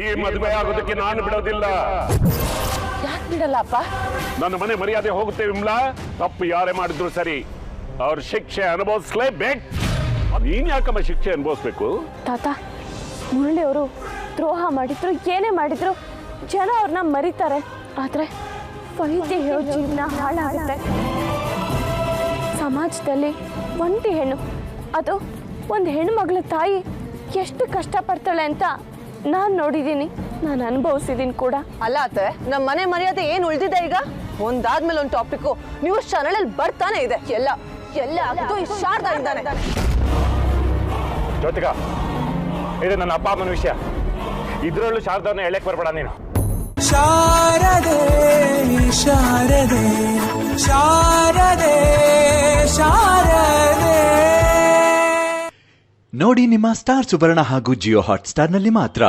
ಈ ಮದುವೆ ಆಗೋದಕ್ಕೆ ನಾನು ಬಿಡೋದಿಲ್ಲ. ಯಾಕೆ ಬಿಡಲ್ಲ ಅಪ್ಪ? ನನ್ನ ಮನೆ ಮರ್ಯಾದೆ ಹೋಗುತ್ತೆ ವಿಮ್ಲಾ. ತಪ್ಪು ಯಾರೇ ಮಾಡಿದ್ರು ಸರಿ, ಅವ್ರ ಶಿಕ್ಷೆ ಅನುಭವಿಸ್ಲೇಬೇಕು. ನೀನ್ ಯಾಕಮ್ಮ ಶಿಕ್ಷೆ ಅನುಭವಿಸ್ಬೇಕು? ತಾತ, ಮುರಳಿಯವರು ದ್ರೋಹ ಮಾಡಿದ್ರು, ಏನೇ ಮಾಡಿದ್ರು ಜನ ಅವ್ರನ್ನ ಮರೀತಾರೆ. ಆದ್ರೆ ವೈದ್ಯ ಹೇಳೋ ಜೀವನ ಹಾಳಾಗುತ್ತೆ. ಸಮಾಜದಲ್ಲಿ ಒಂಟಿ ಹೆಣ್ಣು, ಅದು ಒಂದು ಹೆಣ್ಣು ಮಗಳ ತಾಯಿ ಎಷ್ಟು ಕಷ್ಟಪಡ್ತಾಳೆ ಅಂತ ನಾನು ನೋಡಿದ್ದೀನಿ, ನಾನು ಅನುಭವಿಸಿದ್ದೀನಿ ಕೂಡ. ಅಲ್ಲ ಅತ್ತೆ, ನಮ್ಮ ಮನೆ ಮರ್ಯಾದೆ ಏನು ಉಳಿದಿದೆ ಈಗ? ಒಂದಾದ್ಮೇಲೆ ಒಂದು ಟಾಪಿಕ್ ನ್ಯೂಸ್ ಚಾನೆಲ್ ಅಲ್ಲಿ ಬರ್ತಾನೆ ಇದೆ. ಎಲ್ಲ ಆಗ್ತೂ ಈ ಶಾರದಾ ಇಂದಾನೆ. ಜ್ಯೋತಿಕ, ಇದು ನನ್ನ ಅಪ್ಪ ಅಮ್ಮನ ವಿಷಯ. ಇದ್ರಲ್ಲೂ ಶಾರದಾನ ಎಳೆಕ್ ಬರ್ಬೇಡ ನೀನು. ಶಾರದೆ ಶಾರದೆ ಶಾರದೆ ಶಾರದೆ. ನೋಡಿ ನಿಮ್ಮ ಸ್ಟಾರ್ ಸುವರ್ಣ ಹಾಗೂ ಜಿಯೋ ಹಾಟ್ ಸ್ಟಾರ್ ನಲ್ಲಿ ಮಾತ್ರ.